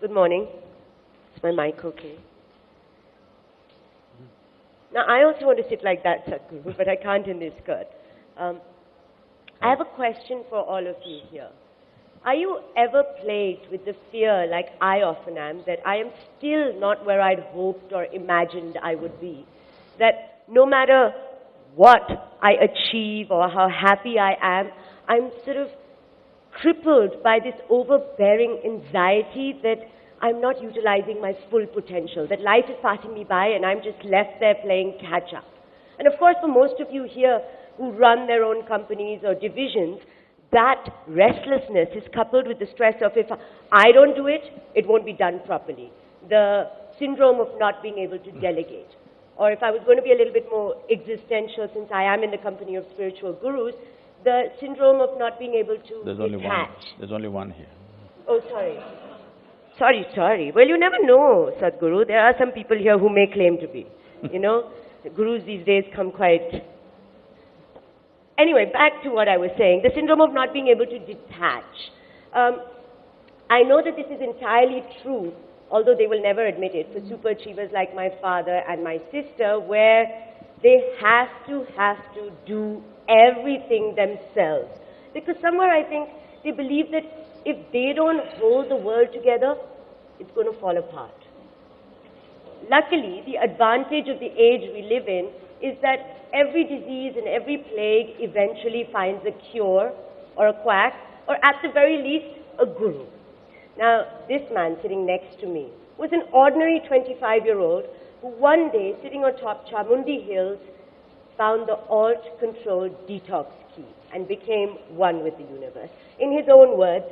Good morning. Is my mic okay? Now, I also want to sit like that, Sadhguru, but I can't in this skirt. I have a question for all of you here. Are you ever plagued with the fear, like I often am, that I am still not where I'd hoped or imagined I would be? That no matter what I achieve or how happy I am, I'm sort of crippled by this overbearing anxiety that I'm not utilizing my full potential, that life is passing me by and I'm just left there playing catch up. And of course, for most of you here who run their own companies or divisions, that restlessness is coupled with the stress of if I don't do it, it won't be done properly. The syndrome of not being able to delegate. Or if I was going to be a little bit more existential, since I am in the company of spiritual gurus, the syndrome of not being able to detach. There's only one here. Oh, sorry. Sorry. Well, you never know, Sadhguru. There are some people here who may claim to be. You know, the gurus these days come quite... Anyway, back to what I was saying. The syndrome of not being able to detach. I know that this is entirely true, although they will never admit it, for super achievers like my father and my sister, where they have to do everything themselves. Because somewhere I think they believe that if they don't hold the world together, it's going to fall apart. Luckily, the advantage of the age we live in is that every disease and every plague eventually finds a cure or a quack, or at the very least, a guru. Now, this man sitting next to me was an ordinary 25-year-old who one day, sitting on top Chamundi Hills, found the alt-control detox key and became one with the universe. In his own words,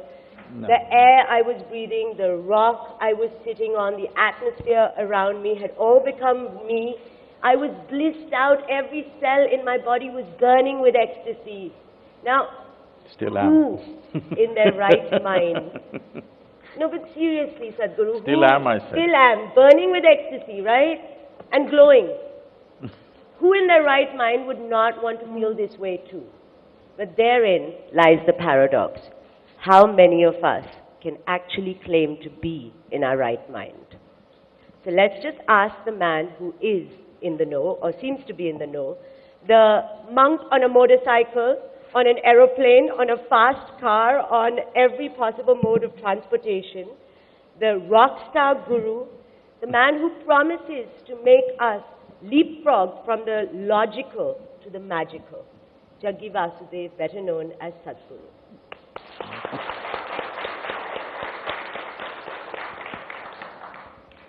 the air I was breathing, the rock I was sitting on, the atmosphere around me had all become me. I was blissed out. Every cell in my body was burning with ecstasy. Now, Still who in their right mind? No, but seriously, Sadhguru. Still am, I said. Still am. Burning with ecstasy, right? And glowing. Who in their right mind would not want to feel this way too? But therein lies the paradox. How many of us can actually claim to be in our right mind? So let's just ask the man who is in the know, or seems to be in the know, the monk on a motorcycle, on an aeroplane, on a fast car, on every possible mode of transportation, the rock star guru, the man who promises to make us leapfrog from the logical to the magical. Jaggi Vasudev, better known as Sadhguru.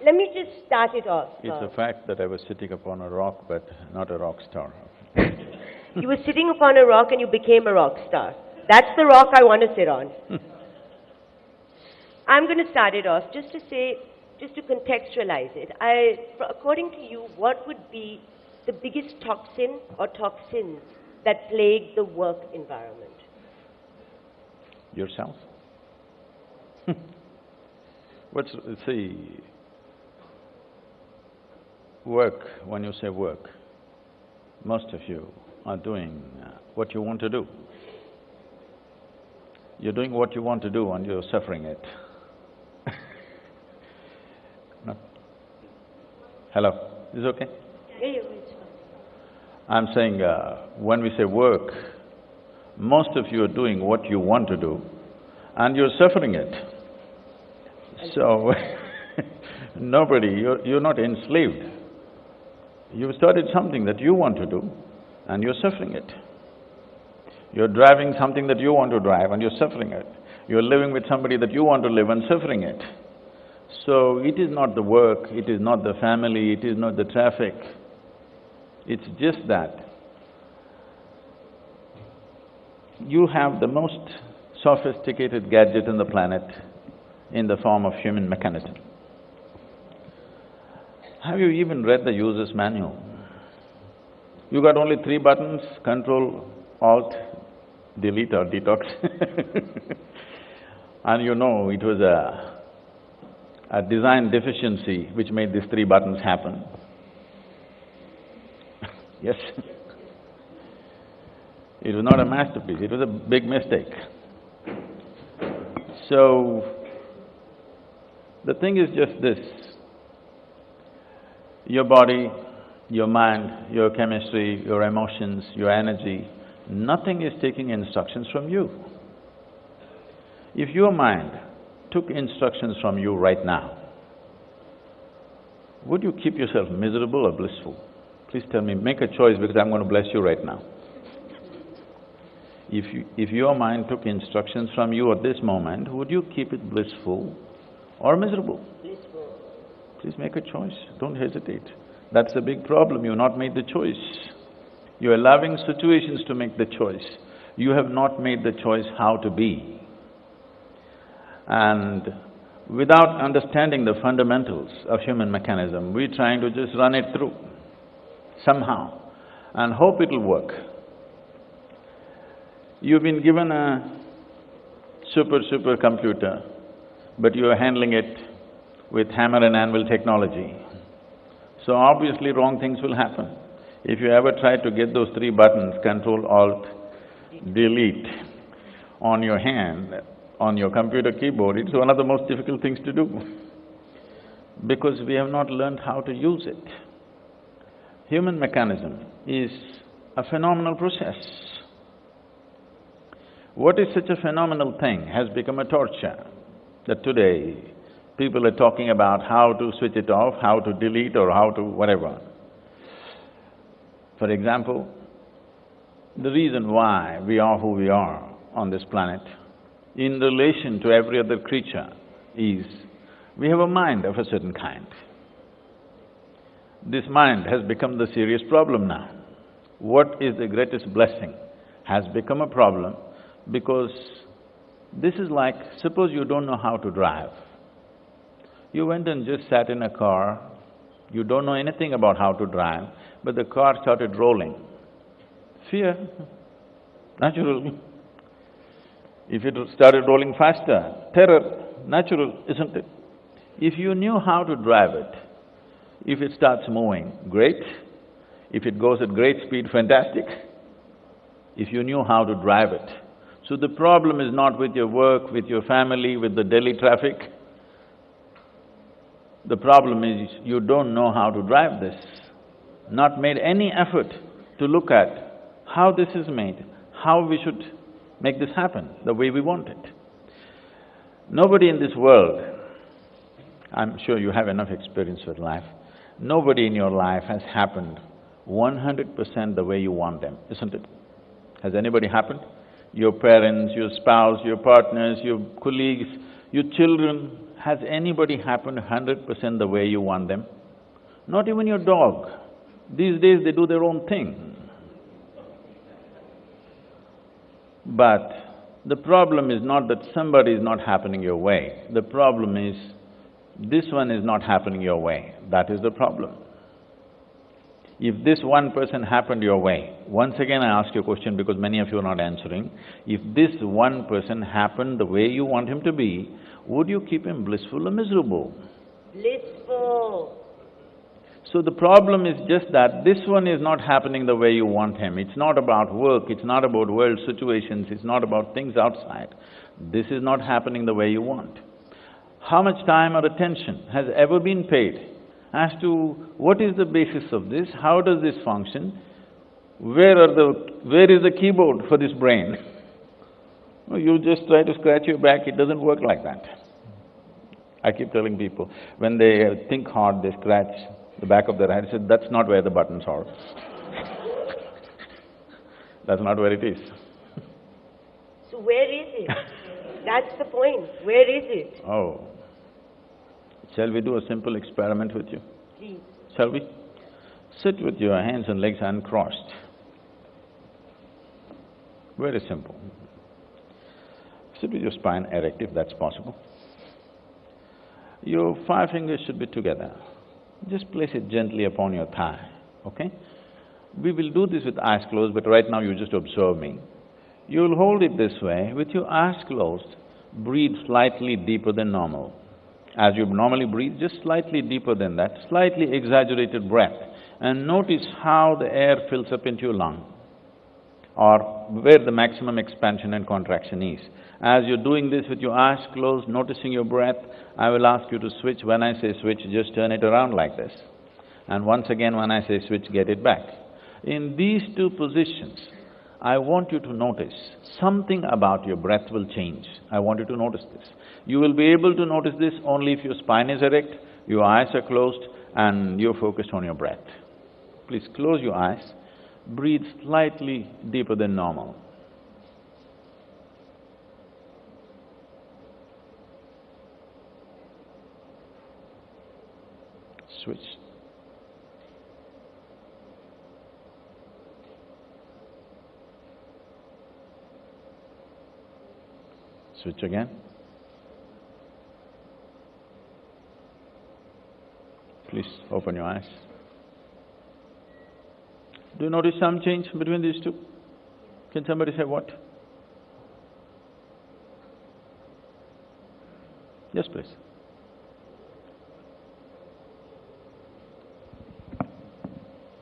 Let me just start it off. It's a fact that I was sitting upon a rock, but not a rock star. You were sitting upon a rock and you became a rock star. That's the rock I want to sit on. I'm going to start it off just to say, just to contextualize it. According to you, what would be the biggest toxin or toxins that plague the work environment? Yourself? See, work, when you say work, most of you are doing what you want to do. You're doing what you want to do and you're suffering it. No? Hello? Is it okay? Yeah, it's fine. I'm saying, when we say work, most of you are doing what you want to do and you're suffering it. So, you're not enslaved. You've started something that you want to do and you're suffering it. You're driving something that you want to drive and you're suffering it. You're living with somebody that you want to live and suffering it. So, it is not the work, it is not the family, it is not the traffic. It's just that you have the most sophisticated gadget on the planet in the form of human mechanism. Have you even read the user's manual? You got only 3 buttons: Control, Alt, Delete or Detox. And you know it was a design deficiency which made these 3 buttons happen. Yes. It was not a masterpiece, it was a big mistake. So, The thing is just this, your body, your mind, your chemistry, your emotions, your energy, nothing is taking instructions from you. If your mind took instructions from you right now, would you keep yourself miserable or blissful? Please tell me, make a choice because I'm going to bless you right now. If your mind took instructions from you at this moment, would you keep it blissful or miserable? Blissful. Please make a choice, don't hesitate. That's the big problem, you've not made the choice. You're allowing situations to make the choice. You have not made the choice how to be. And without understanding the fundamentals of human mechanism, we're trying to just run it through somehow and hope it'll work. You've been given a super computer, but you're handling it with hammer and anvil technology. So obviously wrong things will happen. If you ever try to get those three buttons, Control, Alt, Delete, on your hand, on your computer keyboard, it's one of the most difficult things to do because we have not learned how to use it. Human mechanism is a phenomenal process. What is such a phenomenal thing has become a torture, that today people are talking about how to switch it off, how to delete or how to whatever. For example, the reason why we are who we are on this planet in relation to every other creature is we have a mind of a certain kind. This mind has become the serious problem now. What is the greatest blessing has become a problem because this is like, suppose you don't know how to drive. You went and just sat in a car, you don't know anything about how to drive, but the car started rolling. Fear, natural. If it started rolling faster, terror, natural, isn't it? If you knew how to drive it, if it starts moving, great. If it goes at great speed, fantastic. If you knew how to drive it. So the problem is not with your work, with your family, with the Delhi traffic. The problem is you don't know how to drive this, not made any effort to look at how this is made, how we should make this happen the way we want it. Nobody in this world, I'm sure you have enough experience with life, nobody in your life has happened 100% the way you want them, isn't it? Has anybody happened? Your parents, your spouse, your partners, your colleagues, your children, has anybody happened 100% the way you want them? Not even your dog. These days they do their own thing. But the problem is not that somebody is not happening your way. The problem is, this one is not happening your way. That is the problem. If this one person happened your way, once again I ask you a question because many of you are not answering. If this one person happened the way you want him to be, would you keep him blissful or miserable? Blissful. So the problem is just that this one is not happening the way you want him. It's not about work, it's not about world situations, it's not about things outside. This is not happening the way you want. How much time or attention has ever been paid as to what is the basis of this, how does this function, where is the keyboard for this brain? You just try to scratch your back, it doesn't work like that. I keep telling people, when they think hard, they scratch the back of their head. I said, that's not where the buttons are. That's not where it is. So where is it? That's the point. Where is it? Oh. Shall we do a simple experiment with you? Please. Shall we? Sit with your hands and legs uncrossed. Very simple. Sit with your spine erect if that's possible. Your 5 fingers should be together. Just place it gently upon your thigh, okay? We will do this with eyes closed, but right now you just observe me. You'll hold it this way, with your eyes closed, breathe slightly deeper than normal. As you normally breathe, just slightly deeper than that, slightly exaggerated breath, and notice how the air fills up into your lung. or where the maximum expansion and contraction is. As you're doing this with your eyes closed, noticing your breath, I will ask you to switch. When I say switch, just turn it around like this. And once again, when I say switch, get it back. In these two positions, I want you to notice something about your breath will change. I want you to notice this. You will be able to notice this only if your spine is erect, your eyes are closed, and you're focused on your breath. Please close your eyes, breathe slightly deeper than normal. Switch. Switch again. Please open your eyes. Do you notice some change between these two? Can somebody say what? Yes, please.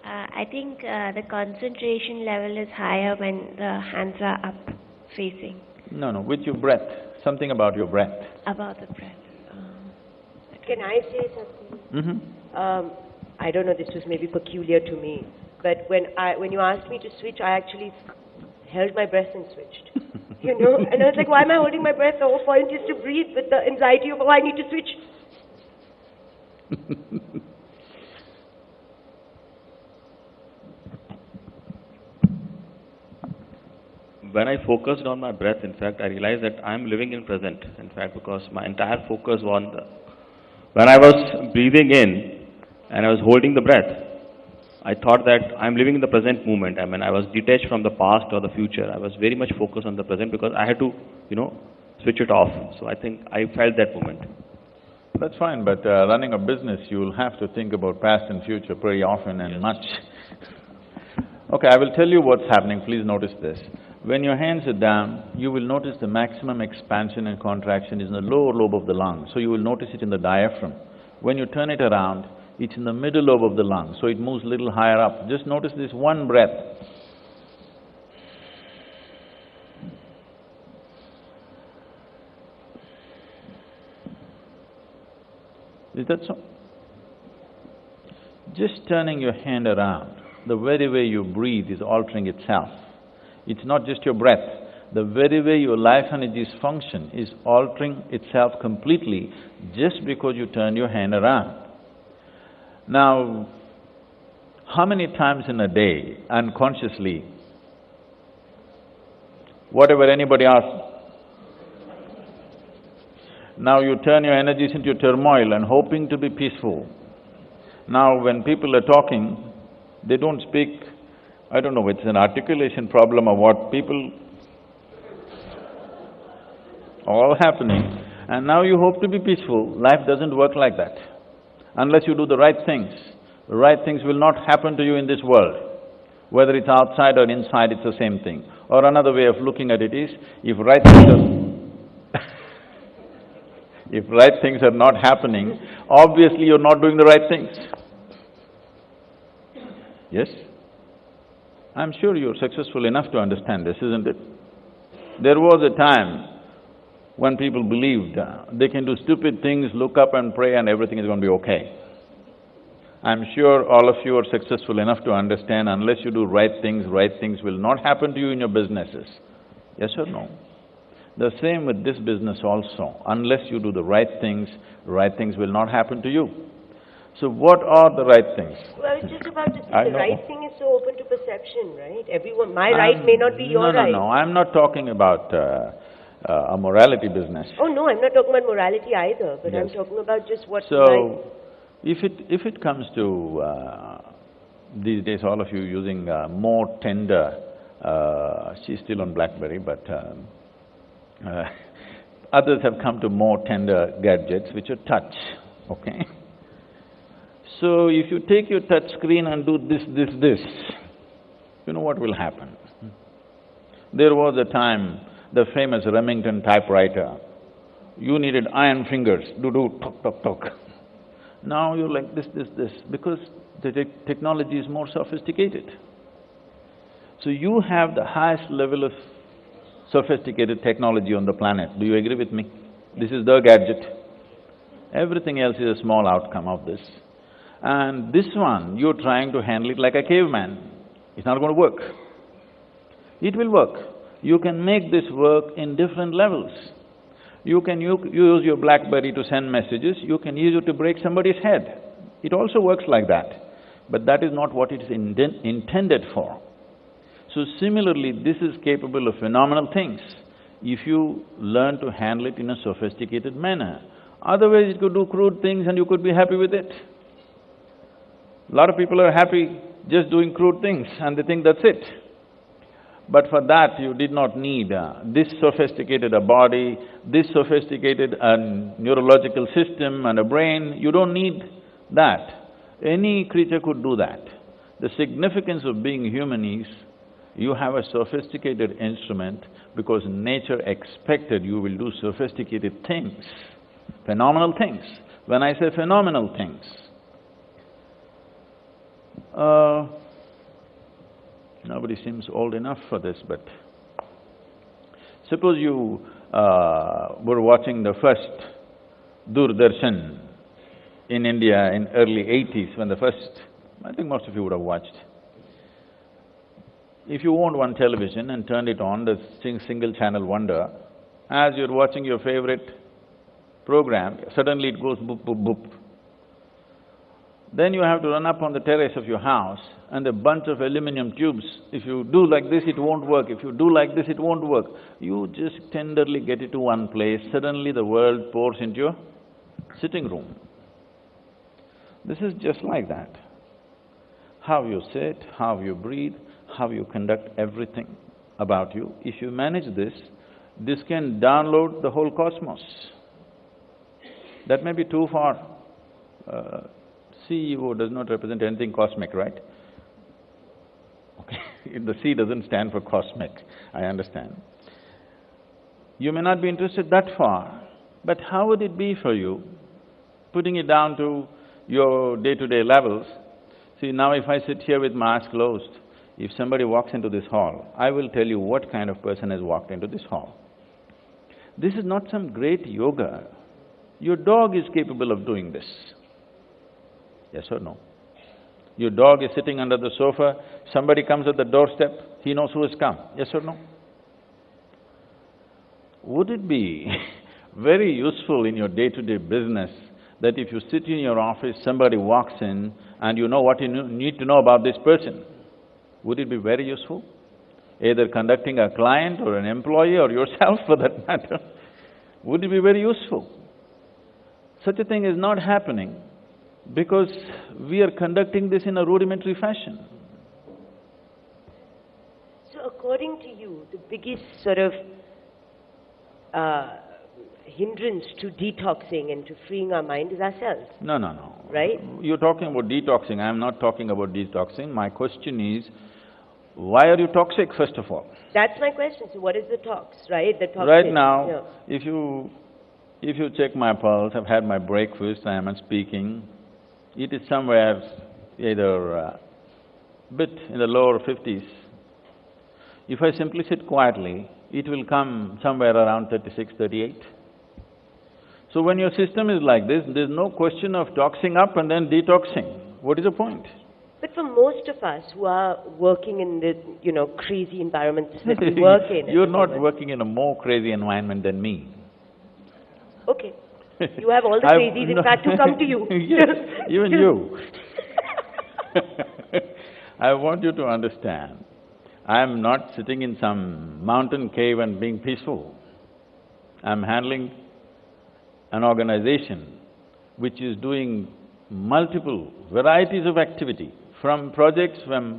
I think the concentration level is higher when the hands are up facing. No, with your breath. Something about your breath. About the breath. Can I say something? I don't know, this was maybe peculiar to me, but when you asked me to switch, I actually held my breath and switched. You know, and I was like, why am I holding my breath? The whole point is to breathe with the anxiety of, oh, I need to switch. When I focused on my breath, in fact, I realized that I'm living in present, in fact, because my entire focus was on when I was breathing in and I was holding the breath, I thought that I'm living in the present moment. I mean, I was detached from the past or the future. I was very much focused on the present because I had to, switch it off. So I think I felt that moment. That's fine, but running a business, you'll have to think about past and future pretty often and much. Okay, I will tell you what's happening, please notice this. When your hands are down, you will notice the maximum expansion and contraction is in the lower lobe of the lung, so you will notice it in the diaphragm. When you turn it around, it's in the middle lobe of the lung, so it moves a little higher up. Just notice this one breath. Is that so? Just turning your hand around, the very way you breathe is altering itself. It's not just your breath. The very way your life energies function is altering itself completely just because you turn your hand around. Now, how many times in a day, unconsciously, whatever anybody asks, now you turn your energies into turmoil and hoping to be peaceful. Now when people are talking, they don't speak, I don't know, it's an articulation problem or what, people all happening, and now you hope to be peaceful. Life doesn't work like that. Unless you do the right things. The right things will not happen to you in this world. Whether it's outside or inside, it's the same thing. Or another way of looking at it is, if right things are if right things are not happening, obviously you're not doing the right things. Yes? I'm sure you're successful enough to understand this, isn't it? There was a time when people believed they can do stupid things, look up and pray and everything is going to be okay. I'm sure all of you are successful enough to understand unless you do right things will not happen to you in your businesses. Yes or no? The same with this business also. Unless you do the right things will not happen to you. So what are the right things? Well, it's just about the right thing is so open to perception, right? Everyone… my right may not be your right. No, I'm not talking about a morality business. Oh no, I'm not talking about morality either, but Yes. I'm talking about just what's So, right. if it comes to these days all of you using more tender, she's still on BlackBerry, but others have come to more tender gadgets which are touch, okay? So if you take your touch screen and do this, you know what will happen? There was a time, the famous Remington typewriter, you needed iron fingers, do, tok, tok, tok. Now you're like this, because the technology is more sophisticated. So you have the highest level of sophisticated technology on the planet. Do you agree with me? This is the gadget. Everything else is a small outcome of this. And this one, you're trying to handle it like a caveman. It's not going to work. It will work. You can make this work in different levels. You can use your BlackBerry to send messages, you can use it to break somebody's head. It also works like that. But that is not what it is intended for. So similarly, this is capable of phenomenal things if you learn to handle it in a sophisticated manner. Otherwise, it could do crude things and you could be happy with it. A lot of people are happy just doing crude things and they think that's it. But for that, you did not need this sophisticated a body, this sophisticated neurological system and a brain. You don't need that. Any creature could do that. The significance of being human is, you have a sophisticated instrument because nature expected you will do sophisticated things, phenomenal things. When I say phenomenal things, nobody seems old enough for this, but suppose you were watching the first Doordarshan in India in early 80s, when the first… I think most of you would have watched. If you owned one television and turned it on, the single channel wonder, as you're watching your favorite program, suddenly it goes boop, boop, boop. Then you have to run up on the terrace of your house and a bunch of aluminum tubes. If you do like this, it won't work. If you do like this, it won't work. You just tenderly get it to one place, suddenly the world pours into your sitting room. This is just like that. How you sit, how you breathe, how you conduct everything about you. If you manage this, this can download the whole cosmos. That may be too far. CEO does not represent anything cosmic, right? Okay, the C doesn't stand for cosmic, I understand. You may not be interested that far, but how would it be for you, putting it down to your day-to-day levels? See, now if I sit here with my eyes closed, if somebody walks into this hall, I will tell you what kind of person has walked into this hall. This is not some great yoga. Your dog is capable of doing this. Yes or no? Your dog is sitting under the sofa, somebody comes at the doorstep, he knows who has come. Yes or no? Would it be very useful in your day-to-day business that if you sit in your office, somebody walks in and you know what you need to know about this person? Would it be very useful? Either conducting a client or an employee or yourself for that matter. Would it be very useful? Such a thing is not happening because we are conducting this in a rudimentary fashion. So according to you, the biggest sort of hindrance to detoxing and to freeing our mind is ourselves. No, no, no. Right? You're talking about detoxing, I'm not talking about detoxing. My question is, why are you toxic, first of all? That's my question. So what is the tox, right? The toxin. Right now, Yeah. if you check my pulse, I've had my breakfast, I am speaking, it is somewhere either bit in the lower 50s. If I simply sit quietly, it will come somewhere around 36, 38. So when your system is like this, there's no question of toxing up and then detoxing. What is the point? But for most of us who are working in the, crazy environments that we work in… You're not working in a more crazy environment than me. Okay. You have all the crazies, in fact, who come to you. Yes, even you. I want you to understand, I'm not sitting in some mountain cave and being peaceful. I'm handling an organization which is doing multiple varieties of activity, from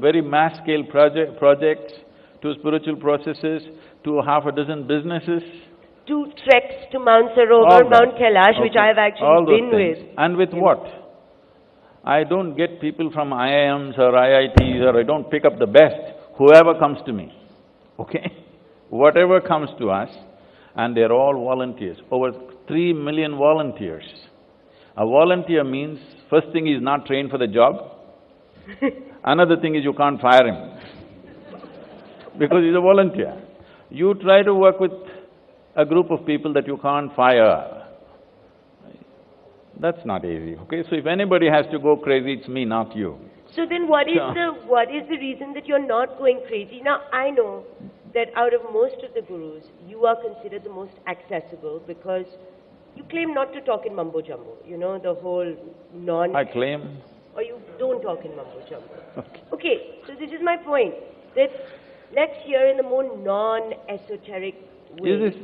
very mass-scale projects to spiritual processes to half a dozen businesses. 2 treks to Mount Sarovar, Mount Kailash, which I have actually been with. And with what? I don't get people from IIMs or IITs, or I don't pick up the best, whoever comes to me, okay? Whatever comes to us, and they're all volunteers, over 3 million volunteers. A volunteer means, first thing, he's not trained for the job. Another thing is you can't fire him. because he's a volunteer. You try to work with a group of people that you can't fire. That's not easy, okay? So if anybody has to go crazy, it's me, not you. So then what is So- the reason that you're not going crazy? Now, I know that out of most of the gurus, you are considered the most accessible because you claim not to talk in mumbo-jumbo, you know, the whole I claim… or you don't talk in mumbo-jumbo. Okay. Okay, so this is my point, that let's hear in a more non-esoteric way Is this…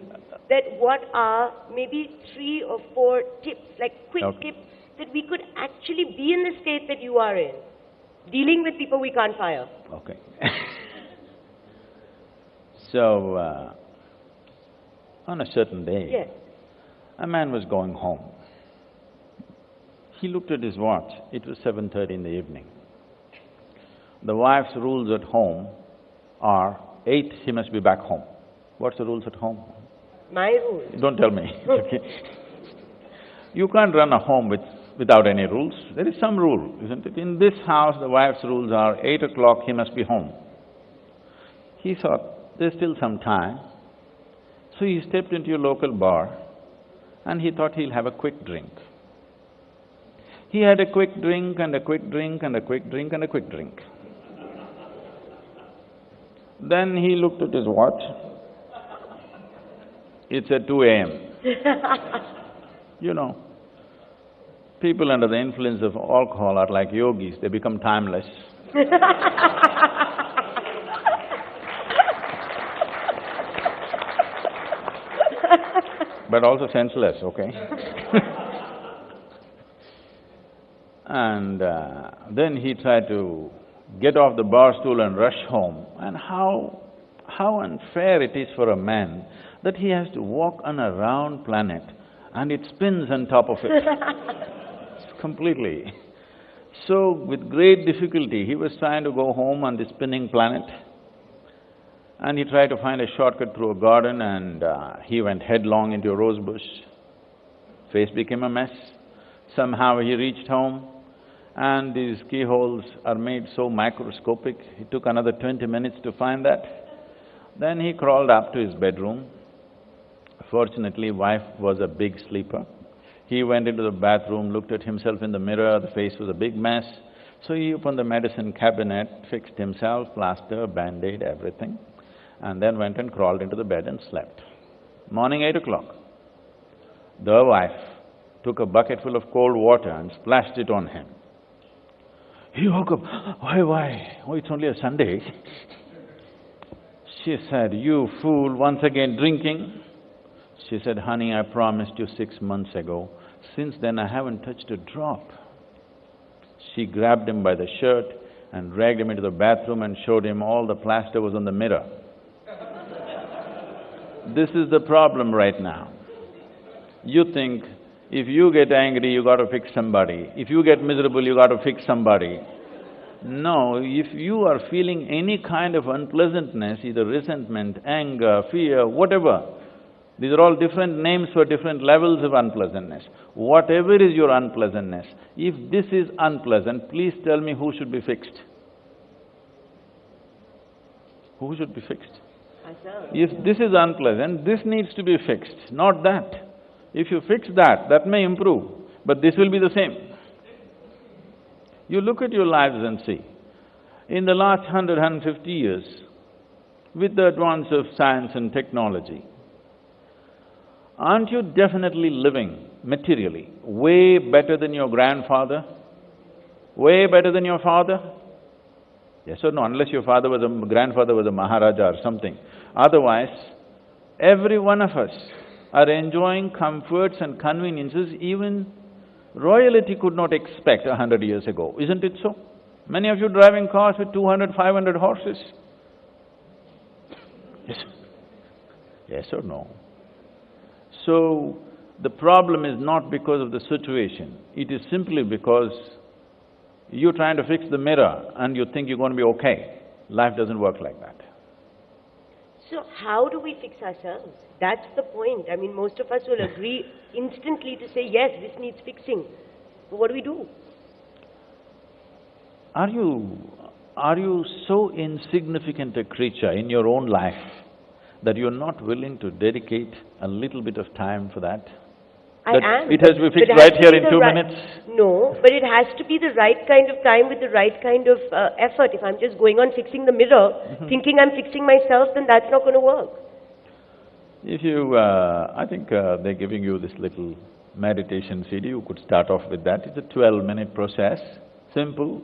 that what are maybe 3 or 4 tips, like quick Okay. tips, that we could actually be in the state that you are in, dealing with people we can't fire. Okay. So, on a certain day, Yes. a man was going home. He looked at his watch, it was 7:30 in the evening. The wife's rules at home are 8, he must be back home. What's the rules at home? My rule. Don't tell me, okay? You can't run a home without any rules. There is some rule, isn't it? In this house, the wife's rules are 8 o'clock, he must be home. He thought, there's still some time. So he stepped into a local bar and he thought he'll have a quick drink. He had a quick drink and a quick drink and a quick drink and a quick drink. Then he looked at his watch. It's at 2 a.m. You know, people under the influence of alcohol are like yogis, they become timeless. But also senseless, okay? And then he tried to get off the bar stool and rush home. And how unfair it is for a man that he has to walk on a round planet and it spins on top of it. Completely. So, with great difficulty, he was trying to go home on the spinning planet. And he tried to find a shortcut through a garden and he went headlong into a rose bush. Face became a mess. Somehow he reached home and these keyholes are made so microscopic, it took another 20 minutes to find that. Then he crawled up to his bedroom. Fortunately, wife was a big sleeper. He went into the bathroom, looked at himself in the mirror, the face was a big mess. So he opened the medicine cabinet, fixed himself, plaster, band-aid, everything, and then went and crawled into the bed and slept. Morning 8 o'clock, the wife took a bucket full of cold water and splashed it on him. He woke up, why? Oh, it's only a Sunday. She said, you fool, once again drinking? She said, honey, I promised you 6 months ago. Since then, I haven't touched a drop. She grabbed him by the shirt and dragged him into the bathroom and showed him all the plaster was on the mirror. This is the problem right now. You think if you get angry, you got to fix somebody. If you get miserable, you got to fix somebody. No, if you are feeling any kind of unpleasantness, either resentment, anger, fear, whatever, these are all different names for different levels of unpleasantness. Whatever is your unpleasantness, if this is unpleasant, please tell me who should be fixed. Who should be fixed? Myself. If this is unpleasant, this needs to be fixed, not that. If you fix that, that may improve, but this will be the same. You look at your lives and see, in the last 150 years, with the advance of science and technology, aren't you definitely living materially way better than your grandfather? Way better than your father? Yes or no, unless your grandfather was a Maharaja or something. Otherwise, every one of us are enjoying comforts and conveniences even royalty could not expect 100 years ago, isn't it so? Many of you driving cars with 200, 500 horses. Yes. Yes or no? So, the problem is not because of the situation, it is simply because you're trying to fix the mirror and you think you're going to be okay. Life doesn't work like that. So how do we fix ourselves? That's the point. I mean, most of us will agree instantly to say, yes, this needs fixing. But what do we do? Are you are you so insignificant a creature in your own life that you're not willing to dedicate a little bit of time for that? I That am. it has to be but fixed it right to here be in the 2 right- minutes? No, but it has to be the right kind of time with the right kind of effort. If I'm just going on fixing the mirror, thinking I'm fixing myself, then that's not going to work. If you… I think they're giving you this little meditation CD, you could start off with that. It's a 12-minute process, simple.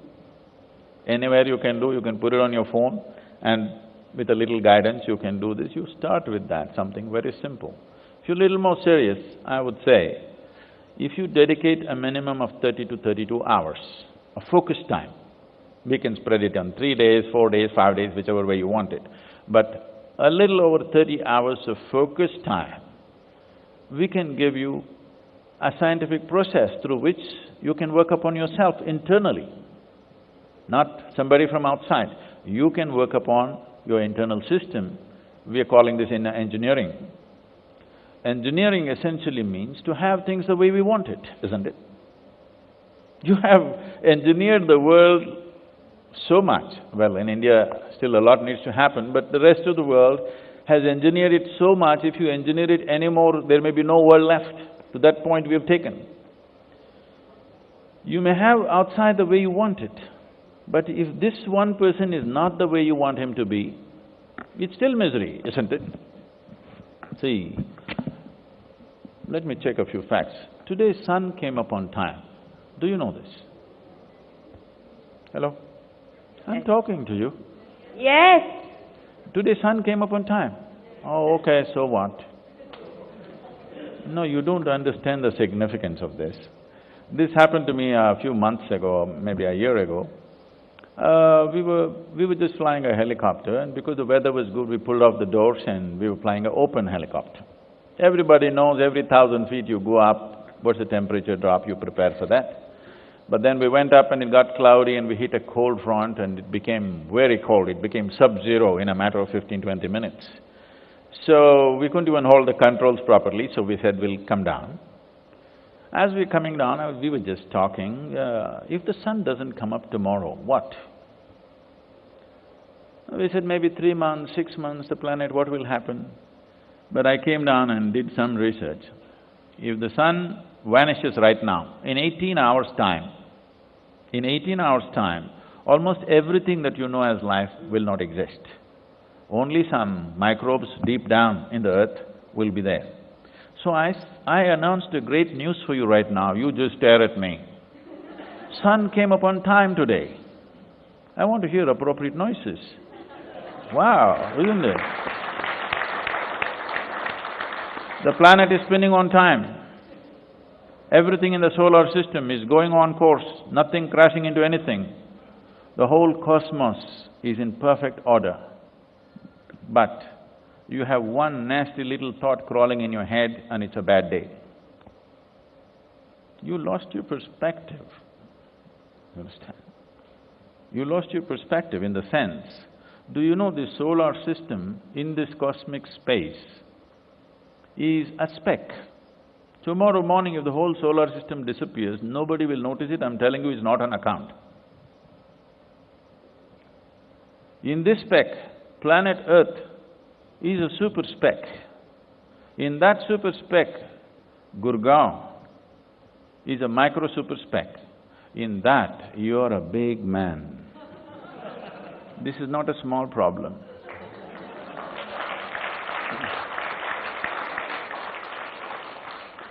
Anywhere you can do, you can put it on your phone, and with a little guidance you can do this. You start with that, something very simple. If you're a little more serious, I would say, if you dedicate a minimum of 30 to 32 hours of focused time, we can spread it on 3 days, 4 days, 5 days, whichever way you want it. But a little over 30 hours of focused time, we can give you a scientific process through which you can work upon yourself internally, not somebody from outside. You can work upon your internal system. We are calling this in engineering. Engineering essentially means to have things the way we want it, isn't it? You have engineered the world so much. Well, in India, still a lot needs to happen, but the rest of the world has engineered it so much, if you engineer it anymore, there may be no world left. To that point we have taken. You may have outside the way you want it, but if this one person is not the way you want him to be, it's still misery, isn't it? See, let me check a few facts. Today's sun came up on time. Do you know this? Hello? I'm talking to you. Yes. Today's sun came up on time. Oh, okay, so what? No, you don't understand the significance of this. This happened to me a few months ago, maybe a year ago. We were just flying a helicopter, and because the weather was good, we pulled off the doors and we were flying an open helicopter. Everybody knows every 1,000 feet you go up, what's the temperature drop, you prepare for that. But then we went up and it got cloudy and we hit a cold front and it became very cold. It became sub-zero in a matter of 15–20 minutes. So we couldn't even hold the controls properly, so we said we'll come down. As we were coming down, we were just talking, if the sun doesn't come up tomorrow, what? We said maybe 3 months, 6 months, the planet, what will happen? But I came down and did some research. If the sun vanishes right now, in 18 hours' time, almost everything that you know as life will not exist. Only some microbes deep down in the earth will be there. So I announced a great news for you right now, you just stare at me. Sun came up on time today. I want to hear appropriate noises. Wow, isn't it? The planet is spinning on time. Everything in the solar system is going on course, nothing crashing into anything. The whole cosmos is in perfect order. But you have one nasty little thought crawling in your head and it's a bad day. You lost your perspective, you understand? You lost your perspective in the sense, do you know the solar system in this cosmic space is a speck. Tomorrow morning if the whole solar system disappears, nobody will notice it, I'm telling you, it's not on account. In this speck, planet Earth is a super speck. In that super speck, Gurgaon is a micro super speck. In that, you're a big man. This is not a small problem.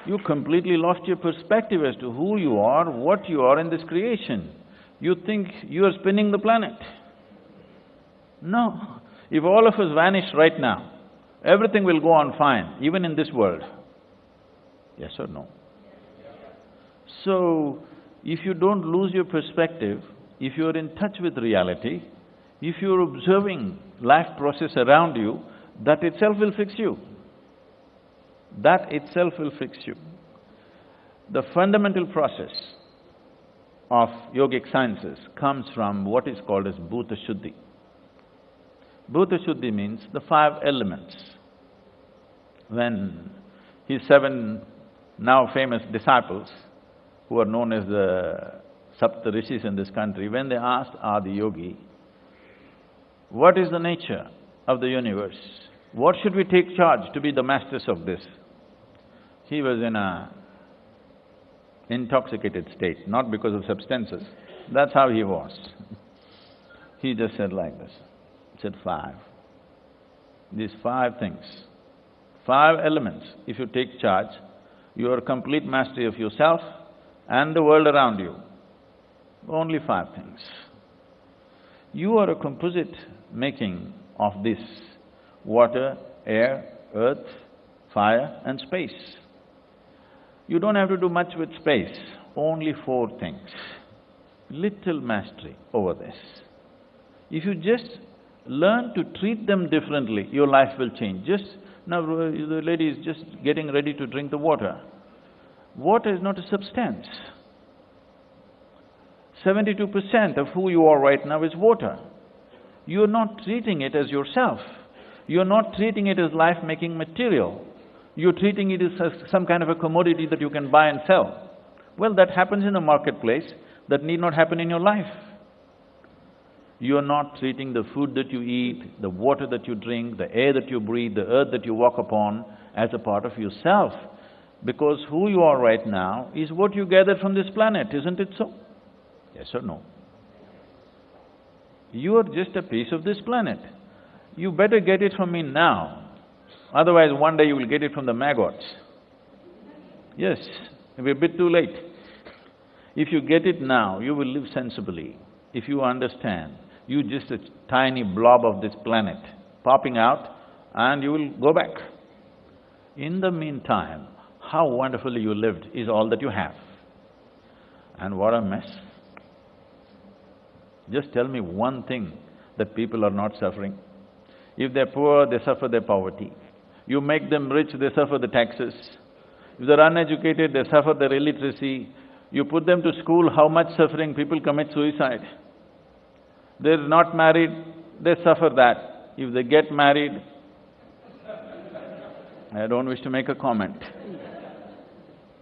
You completely lost your perspective as to who you are, what you are in this creation. You think you are spinning the planet. No. If all of us vanish right now, everything will go on fine, even in this world. Yes or no? So, if you don't lose your perspective, if you're in touch with reality, if you're observing life process around you, that itself will fix you. That itself will fix you. The fundamental process of yogic sciences comes from what is called as Bhuta Shuddhi. Bhuta Shuddhi means the 5 elements. When his 7 now famous disciples, who are known as the Sapta Rishis in this country, when they asked Adi Yogi, What is the nature of the universe? What should we take charge to be the masters of this? He was in a intoxicated state, not because of substances. That's how he was. He just said like this, said 5. These 5 things, 5 elements, if you take charge, you are complete mastery of yourself and the world around you. Only 5 things. You are a composite making of this: water, air, earth, fire and space. You don't have to do much with space, only 4 things. Little mastery over this. If you just learn to treat them differently, your life will change. Just now, the lady is just getting ready to drink the water. Water is not a substance. 72% of who you are right now is water. You're not treating it as yourself. You're not treating it as life-making material. You're treating it as some kind of a commodity that you can buy and sell. Well, that happens in the marketplace, that need not happen in your life. You're not treating the food that you eat, the water that you drink, the air that you breathe, the earth that you walk upon as a part of yourself. Because who you are right now is what you gathered from this planet, isn't it so? Yes or no? You are just a piece of this planet. You better get it from me now, otherwise one day you will get it from the maggots. Yes, it'll be a bit too late. If you get it now, you will live sensibly. If you understand, you're just a tiny blob of this planet, popping out, and you will go back. In the meantime, how wonderfully you lived is all that you have. And what a mess. Just tell me one thing that people are not suffering. If they're poor, they suffer their poverty. You make them rich, they suffer the taxes. If they're uneducated, they suffer their illiteracy. You put them to school, how much suffering, people commit suicide. They're not married, they suffer that. If they get married, I don't wish to make a comment.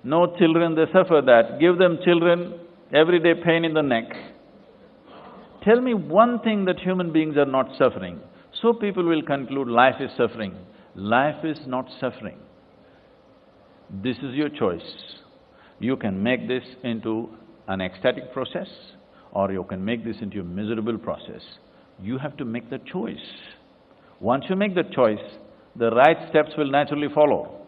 No children, they suffer that. Give them children, everyday pain in the neck. Tell me one thing that human beings are not suffering. So people will conclude life is suffering. Life is not suffering. This is your choice. You can make this into an ecstatic process, or you can make this into a miserable process. You have to make the choice. Once you make the choice, the right steps will naturally follow.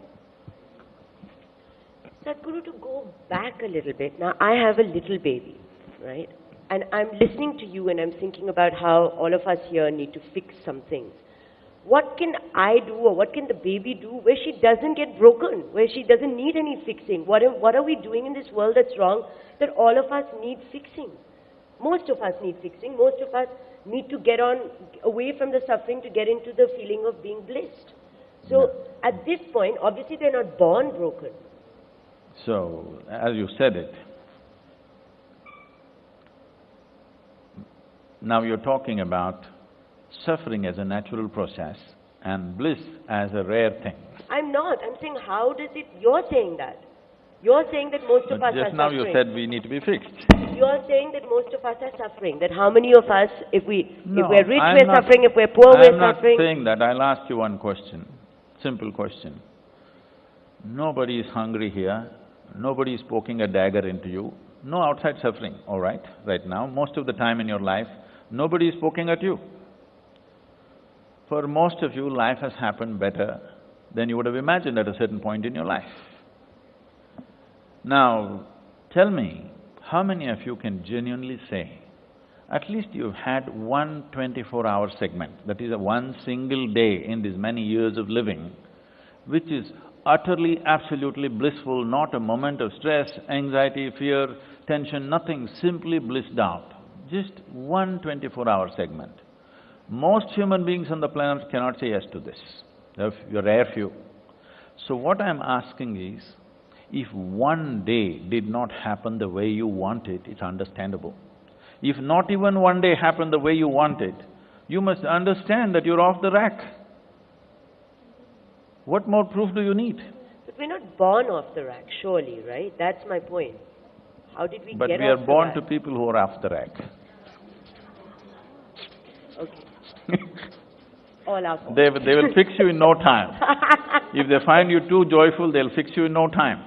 Sadhguru, to go back a little bit, now I have a little baby, right? And I'm listening to you and I'm thinking about how all of us here need to fix some things. What can I do, or what can the baby do where she doesn't get broken, where she doesn't need any fixing? What are we doing in this world that's wrong that all of us need fixing? Most of us need fixing, most of us need to get on away from the suffering to get into the feeling of being blissed. So at this point, obviously they're not born broken. So, as you said it, now you're talking about suffering as a natural process and bliss as a rare thing. I'm not. I'm saying how does it… You're saying that. You're saying that most of us are suffering. Just now you said we need to be fixed. You're saying that most of us are suffering, that how many of us, if we're rich, I'm we're suffering, if we're poor, we're suffering. I'm not saying that. I'll ask you one question, simple question. Nobody is hungry here, nobody is poking a dagger into you, no outside suffering, all right, right now. Most of the time in your life, nobody is poking at you. For most of you, life has happened better than you would have imagined at a certain point in your life. Now, tell me, how many of you can genuinely say, at least you've had one 24-hour segment, that is a one single day in these many years of living, which is utterly, absolutely blissful, not a moment of stress, anxiety, fear, tension, nothing, simply blissed out. Just one 24-hour segment. Most human beings on the planet cannot say yes to this. You're rare few. So what I'm asking is, if one day did not happen the way you want it, it's understandable. If not even one day happened the way you want it, you must understand that you're off the rack. What more proof do you need? But we're not born off the rack, surely, right? That's my point. How did we get off the rack? But we are born to people who are off the rack. Okay. All our fault. They will fix you in no time. If they find you too joyful, they'll fix you in no time.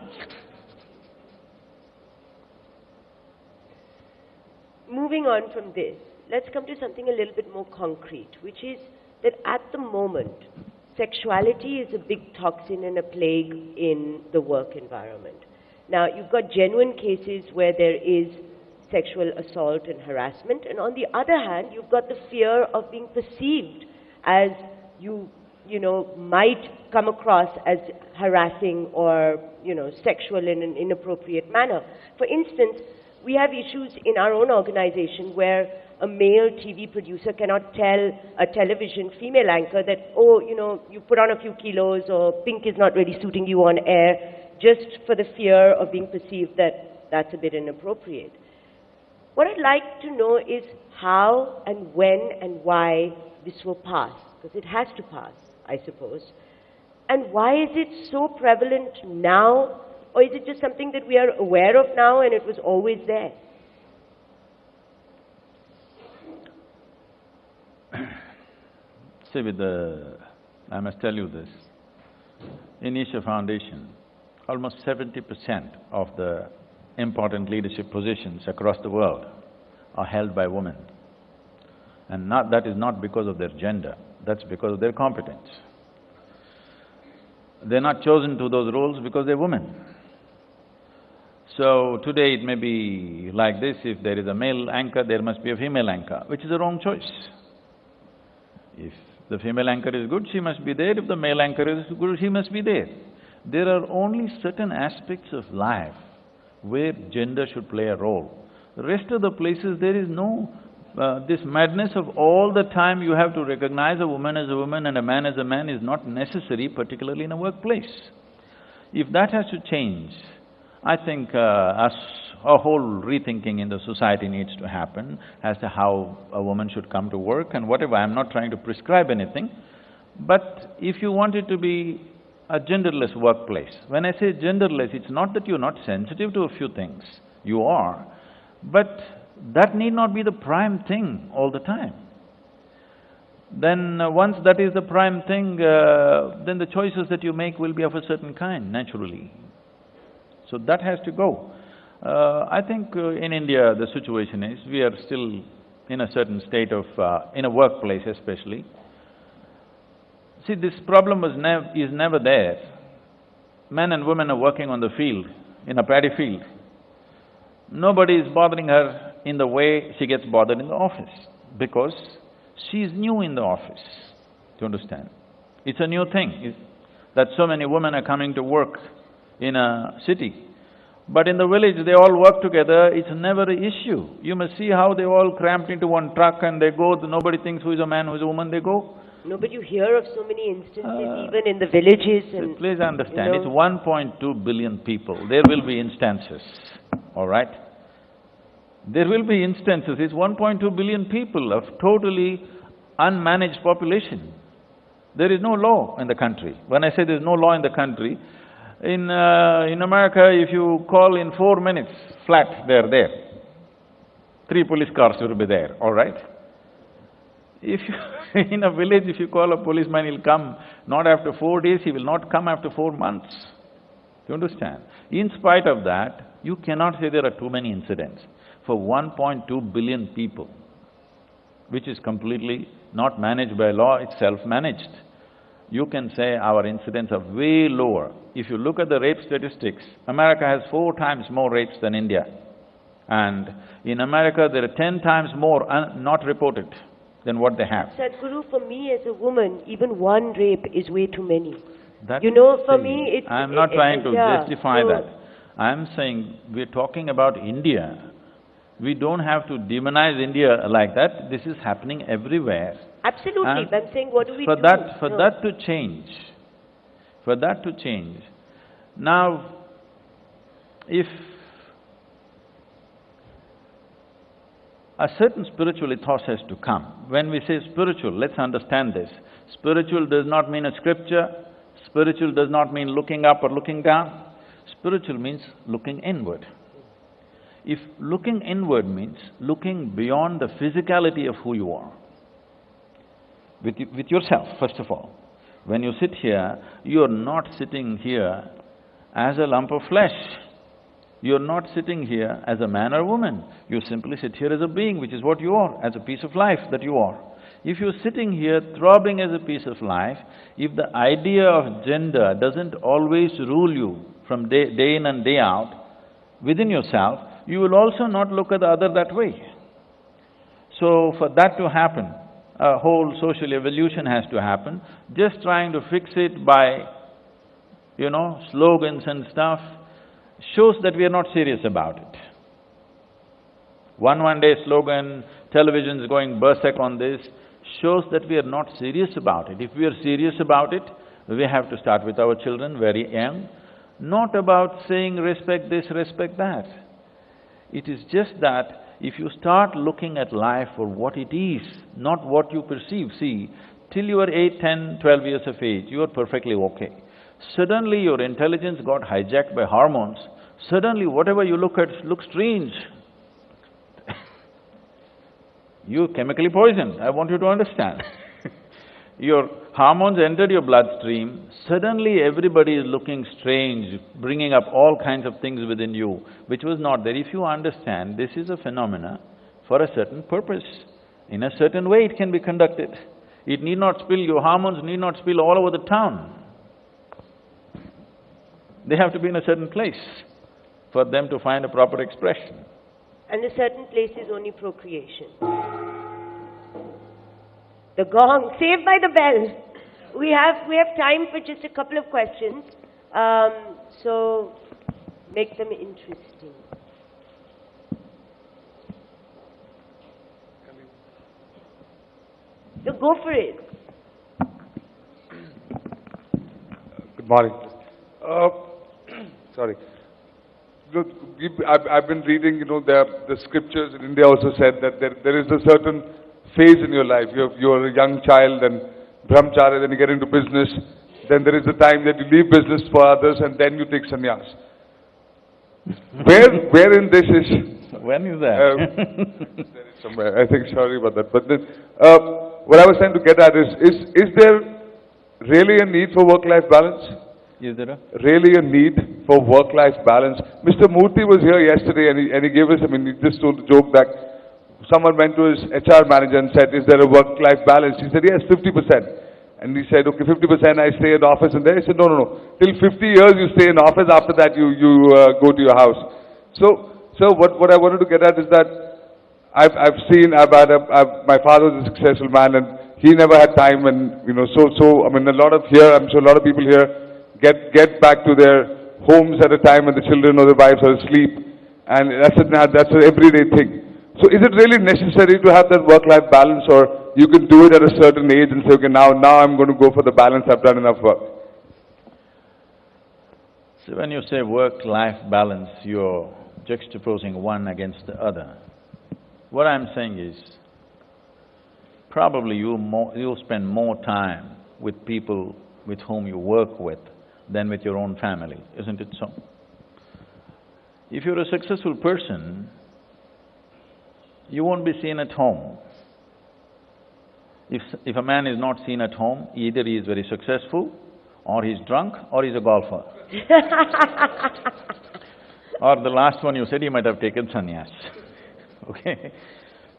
Moving on from this, let's come to something a little bit more concrete, which is that at the moment, sexuality is a big toxin and a plague in the work environment. Now, you've got genuine cases where there is sexual assault and harassment, and on the other hand, you've got the fear of being perceived as you know, might come across as harassing or, you know, sexual in an inappropriate manner. For instance, we have issues in our own organization where a male TV producer cannot tell a television female anchor that, oh, you know, you put on a few kilos or pink is not really suiting you on air, just for the fear of being perceived that that's a bit inappropriate. What I'd like to know is how and when and why this will pass, because it has to pass, I suppose. And why is it so prevalent now, or is it just something that we are aware of now and it was always there? See, I must tell you this, in Isha Foundation, almost 70% of the important leadership positions across the world are held by women. And that is not because of their gender, that's because of their competence. They're not chosen to those roles because they're women. So today it may be like this, if there is a male anchor, there must be a female anchor, which is a wrong choice. If the female anchor is good, she must be there. If the male anchor is good, he must be there. There are only certain aspects of life where gender should play a role. The rest of the places there is no… this madness of all the time you have to recognize a woman as a woman and a man as a man is not necessary, particularly in a workplace. If that has to change, I think a whole rethinking in the society needs to happen as to how a woman should come to work and whatever. I'm not trying to prescribe anything, but if you want it to be a genderless workplace, when I say genderless, it's not that you're not sensitive to a few things, you are, but that need not be the prime thing all the time. Then once that is the prime thing, then the choices that you make will be of a certain kind, naturally. So that has to go. I think in India the situation is, we are still in a certain state of… in a workplace especially. See, this problem is never there. Men and women are working on the field, in a paddy field. Nobody is bothering her in the way she gets bothered in the office, because she is new in the office, do you understand? It's a new thing, that so many women are coming to work in a city. But in the village, they all work together, it's never an issue. You must see how they all cramped into one truck and they go, nobody thinks who is a man, who is a woman, they go. No, but you hear of so many instances even in the villages and… Please understand, you know, it's 1.2 billion people, there will be instances, all right? There will be instances, it's 1.2 billion people of totally unmanaged population. There is no law in the country. When I say there's no law in the country, in America, if you call in 4 minutes, flat, they're there. 3 police cars will be there, all right? If you… in a village, if you call a policeman, he'll come not after 4 days, he will not come after 4 months. Do you understand? In spite of that, you cannot say there are too many incidents. For 1.2 billion people, which is completely not managed by law, it's self-managed, you can say our incidents are way lower. If you look at the rape statistics, America has 4 times more rapes than India. And in America, there are 10 times more not reported than what they have. Sadhguru, for me as a woman, even one rape is way too many. That you know, for see, me it's… I'm not trying to justify so that. I'm saying we're talking about India. We don't have to demonize India like that, this is happening everywhere. Absolutely, And but I'm saying what do we for do? that to change, now, if a certain spiritual ethos has to come, when we say spiritual, let's understand this. Spiritual does not mean a scripture, spiritual does not mean looking up or looking down, spiritual means looking inward. If looking inward means looking beyond the physicality of who you are, with yourself, first of all. When you sit here, you're not sitting here as a lump of flesh. You're not sitting here as a man or woman. You simply sit here as a being, which is what you are, as a piece of life that you are. If you're sitting here throbbing as a piece of life, if the idea of gender doesn't always rule you from day in and day out within yourself, you will also not look at the other that way. So for that to happen, a whole social evolution has to happen. Just trying to fix it by, slogans and stuff shows that we are not serious about it. One day slogan, television is going berserk on this, shows that we are not serious about it. If we are serious about it, we have to start with our children very young, not about saying respect this, respect that. It is just that if you start looking at life for what it is, not what you perceive, see, till you are 8, 10, 12 years of age, you are perfectly okay. Suddenly your intelligence got hijacked by hormones, suddenly whatever you look at looks strange. You're chemically poisoned, I want you to understand. Your hormones entered your bloodstream, suddenly everybody is looking strange, bringing up all kinds of things within you, which was not there. If you understand, this is a phenomena for a certain purpose. In a certain way it can be conducted. It need not spill, your hormones need not spill all over the town. They have to be in a certain place for them to find a proper expression. And a certain place is only procreation. The gong, saved by the bell. We have time for just a couple of questions, so make them interesting. So go for it. Good morning. Sorry. Look, I've been reading, the scriptures in India also said that there is a certain phase in your life. You're a young child and brahmacharya, then you get into business, then there is a time that you leave business for others and then you take sannyas. Where in this is… When is that? There is somewhere, I think, sorry about that. But then, what I was trying to get at is there really a need for work-life balance? Is there a… Really a need for work-life balance? Mr. Murthy was here yesterday and he gave us, he just told a joke that someone went to his HR manager and said, is there a work-life balance? He said, yes, 50%. And he said, okay, 50% I stay in the office and there. He said, no. Till 50 years you stay in the office, after that you go to your house. So what I wanted to get at is that my father was a successful man and he never had time and, a lot of here, I'm sure a lot of people here get back to their homes at a time when the children or the wives are asleep. And that's an everyday thing. So is it really necessary to have that work-life balance, or you can do it at a certain age and say, okay, now I'm going to go for the balance, I've done enough work? So when you say work-life balance, you're juxtaposing one against the other. What I'm saying is, probably you'll spend more time with people with whom you work with than with your own family, isn't it so? If you're a successful person, you won't be seen at home. If a man is not seen at home, either he is very successful, or he's drunk, or he's a golfer. Or the last one you said, he might have taken sannyas. Okay?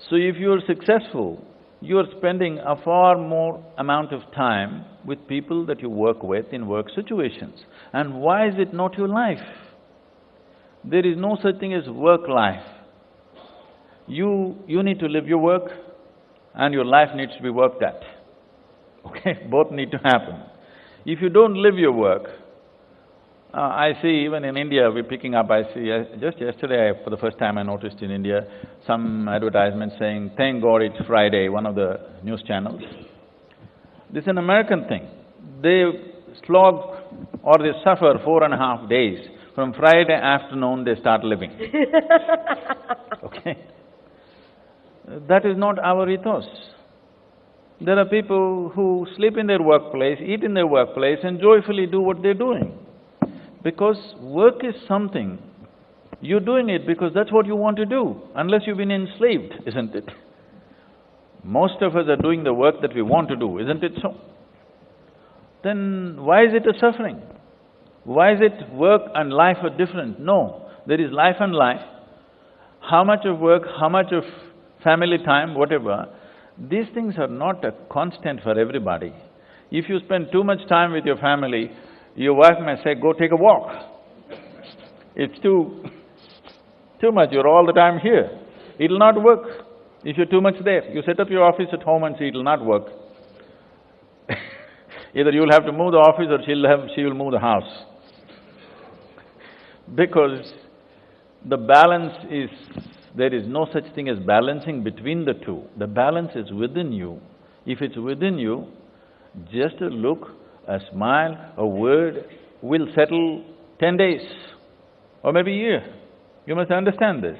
So if you're successful, you're spending a far more amount of time with people that you work with in work situations. And why is it not your life? There is no such thing as work life. You need to live your work and your life needs to be worked at. Okay? Both need to happen. If you don't live your work, I see even in India, we're picking up, I see, just yesterday, for the first time I noticed in India, some advertisement saying, thank God it's Friday, one of the news channels. This is an American thing. They slog or they suffer 4.5 days. From Friday afternoon, they start living. Okay? That is not our ethos. There are people who sleep in their workplace, eat in their workplace and joyfully do what they're doing. Because work is something, you're doing it because that's what you want to do, unless you've been enslaved, isn't it? most of us are doing the work that we want to do, isn't it so? Then why is it a suffering? Why is it work and life are different? No, there is life and life. How much of work, how much of family time, whatever, these things are not a constant for everybody. If you spend too much time with your family, your wife may say, go take a walk. It's too much, you're all the time here. It'll not work if you're too much there. You set up your office at home and see it'll not work. Either you'll have to move the office or she will move the house. Because the balance is… there is no such thing as balancing between the two. The balance is within you. If it's within you, just a look, a smile, a word will settle 10 days or maybe a year. You must understand this.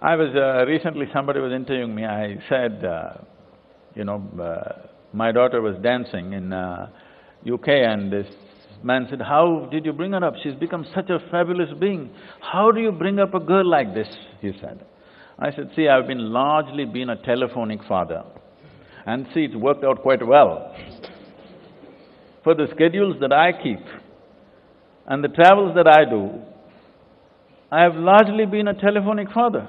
Recently somebody was interviewing me, I said, my daughter was dancing in UK and this man said, how did you bring her up? She's become such a fabulous being. How do you bring up a girl like this? He said. I said, see, I've largely been a telephonic father. And see, it's worked out quite well. For the schedules that I keep and the travels that I do, I have largely been a telephonic father.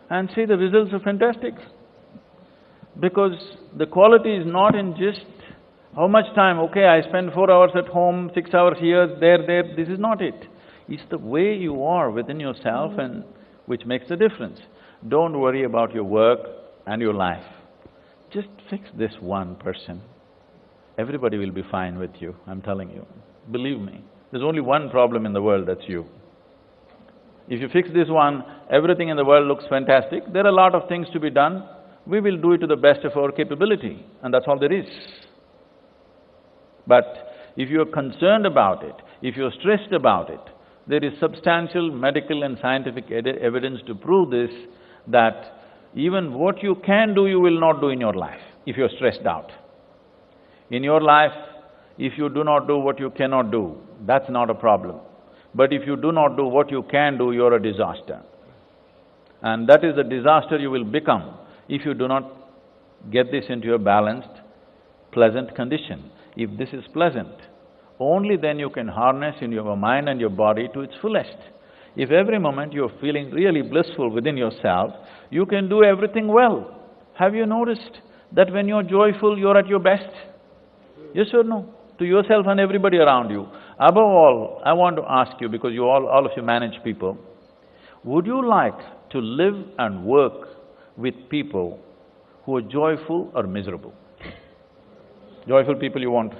And see, the results are fantastic. Because the quality is not in just how much time, okay, I spend 4 hours at home, 6 hours here, there, this is not it. It's the way you are within yourself and which makes the difference. Don't worry about your work and your life. Just fix this one person. Everybody will be fine with you, I'm telling you. Believe me, there's only one problem in the world, that's you. If you fix this one, everything in the world looks fantastic. There are a lot of things to be done. We will do it to the best of our capability, and that's all there is. But if you're concerned about it, if you're stressed about it, there is substantial medical and scientific evidence to prove this, that even what you can do, you will not do in your life, if you're stressed out. In your life, if you do not do what you cannot do, that's not a problem. But if you do not do what you can do, you're a disaster. And that is the disaster you will become if you do not get this into a balanced, pleasant condition. If this is pleasant, only then you can harness in your mind and your body to its fullest. If every moment you're feeling really blissful within yourself, you can do everything well. Have you noticed that when you're joyful, you're at your best? Yes or no? To yourself and everybody around you. Above all, I want to ask you, because you all of you manage people, would you like to live and work with people who are joyful or miserable? Joyful people you want.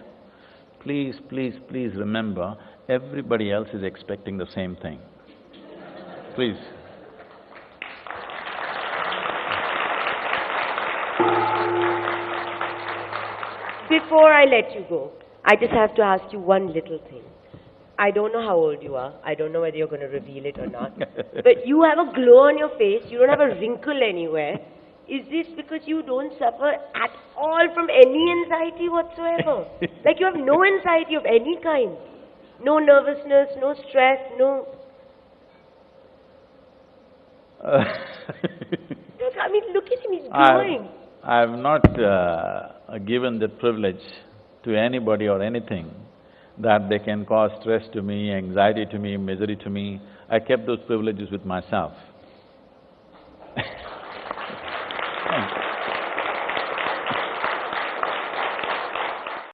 Please, please, please remember, everybody else is expecting the same thing. Please. Before I let you go, I just have to ask you one little thing. I don't know how old you are, I don't know whether you're going to reveal it or not, but you have a glow on your face, you don't have a wrinkle anywhere. Is this because you don't suffer at all from any anxiety whatsoever? Like you have no anxiety of any kind? No nervousness, no stress, no… I mean, look at him, he's glowing. I've not given the privilege to anybody or anything that they can cause stress to me, anxiety to me, misery to me. I kept those privileges with myself.